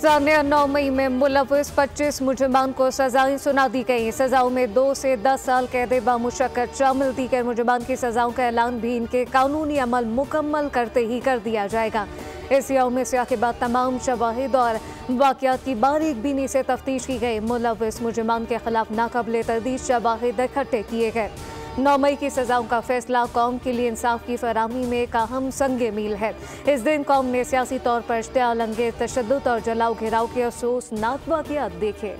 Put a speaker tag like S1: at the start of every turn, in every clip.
S1: सानिया 9 मई में मुलविस 25 मुजरिमान को सजाएं सुना दी गई। सजाओं में 2 से 10 साल कैद बामुशक्कत शामिल। दीगर मुजरिमान की सजाओं का ऐलान भी इनके कानूनी अमल मुकम्मल करते ही कर दिया जाएगा। इस यौम स्याह के बाद तमाम शवाहिद और वाक़यात की बारीक बीनी से तफ्तीश की गई। मुलविस मुजरिमान के खिलाफ नाकाबिले तर्दीद शवाहिद इकट्ठे किए गए। 9 मई की सजाओं का फैसला कौम के लिए इंसाफ की फराहमी में एक अहम संगे मील है। इस दिन कौम ने सियासी तौर पर इश्तिआल अंगेज तशद्दुद और जलाओ घेराव के अफसोसनाक वाक़यात देखे।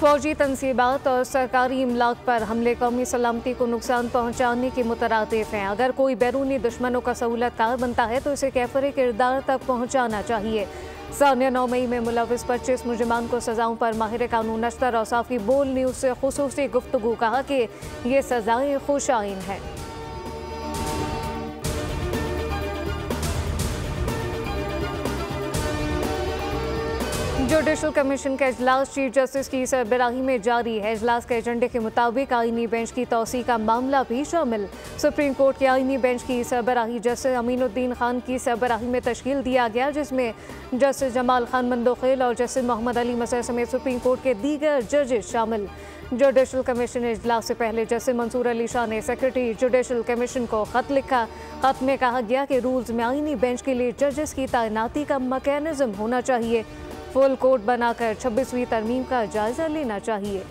S1: फौजी तनसीबात और सरकारी इमलाक पर हमले कौमी सलामती को नुकसान पहुँचाने के मुतरादिफ हैं। अगर कोई बैरूनी दुश्मनों का सहूलतकार बनता है तो इसे कैफरे किरदार तक पहुँचाना चाहिए। सानिया 9 मई में मुलविस 25 मुजरिमान को सजाओं पर माहिर कानून अख्तर औसाफ की बोल न्यूज़ से खुसूसी गुफ्तगू कहा कि ये सजाएं खुश आइन हैं। जुडिशल कमीशन का इजलास चीफ जस्टिस की सरबराही में जारी है। इजलास के एजेंडे के मुताबिक आईनी बेंच की तौसी का मामला भी शामिल। सुप्रीम कोर्ट के आईनी बेंच की सरबराही जस्टिस अमीनुद्दीन खान की सरबराही में तश्कील दिया गया, जिसमें जस्टिस जमाल खान मंदोखेल और जस्टिस मोहम्मद अली मसर समेत सुप्रीम कोर्ट के दीगर जजेस शामिल। जुडिशल कमीशन इजलास से पहले जस्टिस मंसूर अली शाह ने सेक्रेटरी जुडिशल कमीशन को खत लिखा। खत में कहा गया कि रूल्स में आईनी बेंच के लिए जजेस की तैनाती का मैकेनिज्म होना चाहिए। फुल कोर्ट बनाकर 26वीं तरमीम का जायजा लेना चाहिए।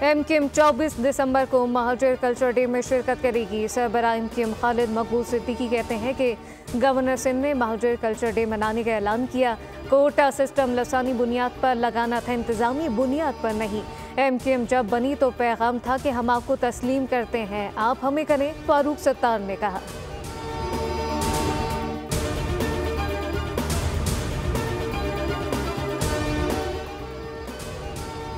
S1: एमक्यूएम 24 दिसंबर को महाजिर कल्चर डे में शिरकत करेगी। सरबराह एमक्यूएम खालिद मकबूल सिद्दीकी कहते हैं कि गवर्नर सिंध ने महाजिर कल्चर डे मनाने का ऐलान किया। कोटा सिस्टम लसानी बुनियाद पर लगाना था, इंतजामी बुनियाद पर नहीं। एमक्यूएम जब बनी तो पैगाम था कि हम आपको तस्लीम करते हैं, आप हमें करें, फारूक सत्तार ने कहा।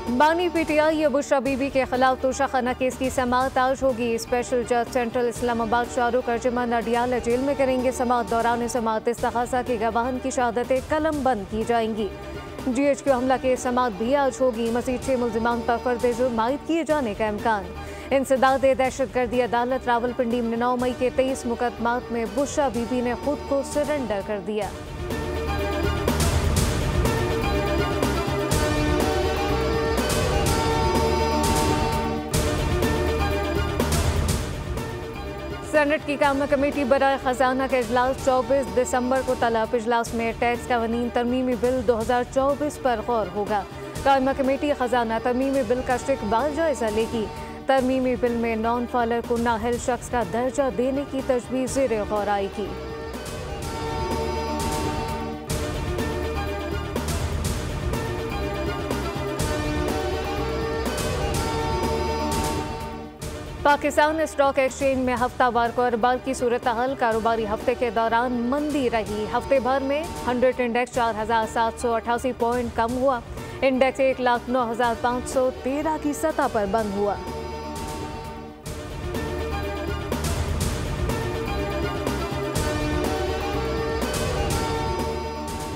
S1: बानी पीटीआई बुशरा बीबी के खिलाफ तोशाखाना केस की समाअत आज होगी। स्पेशल जज सेंट्रल इस्लामाबाद शाहरुख अर्जुमन अडियाला जेल में करेंगे समाअत। दौरान समाअत इस्तग़ासा के गवाहन की शहादतें कलम बंद की जाएंगी। GHQ हमला के समाअत भी आज होगी। मज़ीद 6 मुल्ज़िमान पर फर्द जुर्म आयद किए जाने का इम्कान। इंसदाद दहशतगर्दी अदालत रावलपिंडी में 9 मई के 23 मुकदमात में बुशरा बीबी ने खुद को सरेंडर कर दिया। सेनेट की कायमा कमेटी बराए खजाना का इजलास 24 दिसंबर को तलब। इजलास में टैक्स कानून तरमीमी बिल 2024 पर गौर होगा। कायमा कमेटी खजाना तरमीमी बिल का इस्तक़बाल जायजा लेगी। तरमीमी बिल में नॉन फालर को नाअहल शख्स का दर्जा देने की तजवीज़ ज़ेर गौर आएगी। पाकिस्तान स्टॉक एक्सचेंज में हफ्तावार कारोबार की सूरत हाल। कारोबारी हफ्ते के दौरान मंदी रही। हफ्ते भर में 100 इंडेक्स 4788 पॉइंट कम हुआ। इंडेक्स 1,09,513 की सतह पर बंद हुआ।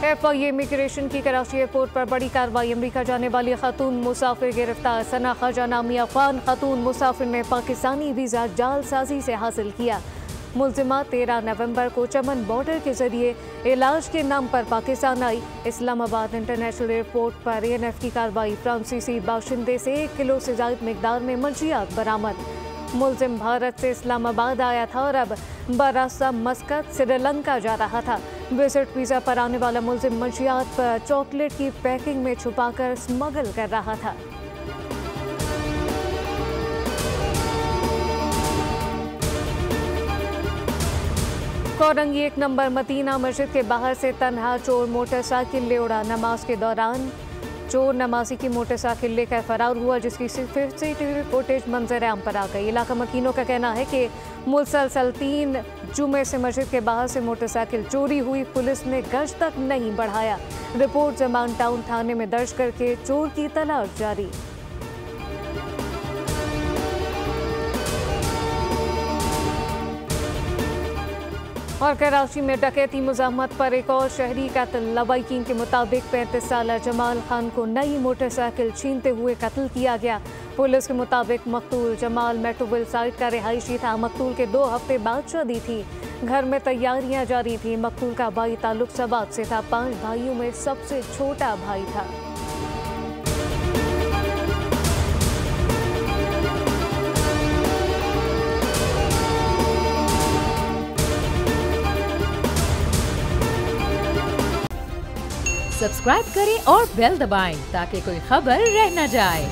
S1: FIA इमिग्रेशन की कराची एयरपोर्ट पर बड़ी कार्रवाई। अमरीका जाने वाली खातून मुसाफिर गिरफ्तार। सना ख्वाजा नामी अफगान खातून मुसाफिर ने पाकिस्तानी वीज़ा जालसाजी से हासिल किया। मुल्जिमा 13 नवंबर को चमन बॉर्डर के जरिए इलाज के नाम पर पाकिस्तान आई। इस्लामाबाद इंटरनेशनल एयरपोर्ट पर ANF की कार्रवाई। फ्रांसीसी बाशिंदे से 1 किलो से ज़ायद मिकदार में मंशियात बरामद। मुल्जिम भारत से इस्लामाबाद आया था और अब बरास्ता मस्कत श्रीलंका जा रहा था। विजिट वीज़ा पर आने वाला मुल्जिम मंशियात पर चॉकलेट की पैकिंग में छुपाकर स्मगल कर रहा था। कोरंगी 1 नंबर मदीना मस्जिद के बाहर से तन्हा चोर मोटरसाइकिल ले उड़ा। नमाज के दौरान चोर नमाजी की मोटरसाइकिल लेकर फरार हुआ, जिसकी CCTV फुटेज मंजर आम पर आ गई। इलाका मकीनों का कहना है कि मुसलसल 3 जुमे से मस्जिद के बाहर से मोटरसाइकिल चोरी हुई। पुलिस ने गश्त तक नहीं बढ़ाया। रिपोर्ट जमान टाउन थाने में दर्ज करके चोर की तलाश जारी। और कराची में डकैती मुज़ाहमत पर एक और शहरी कत्ल। लवाइकीन के मुताबिक 35 साल जमाल खान को नई मोटरसाइकिल छीनते हुए कत्ल किया गया। पुलिस के मुताबिक मकतूल जमाल मेट्रोविल साइट का रिहायशी था। मकतूल के 2 हफ्ते बाद शादी थी। घर में तैयारियां जारी थी। मकतूल का भाई ताल्लुक सबाब से था। 5 भाइयों में सबसे छोटा भाई था।
S2: सब्सक्राइब करें और बेल दबाएं ताकि कोई खबर रह न जाए।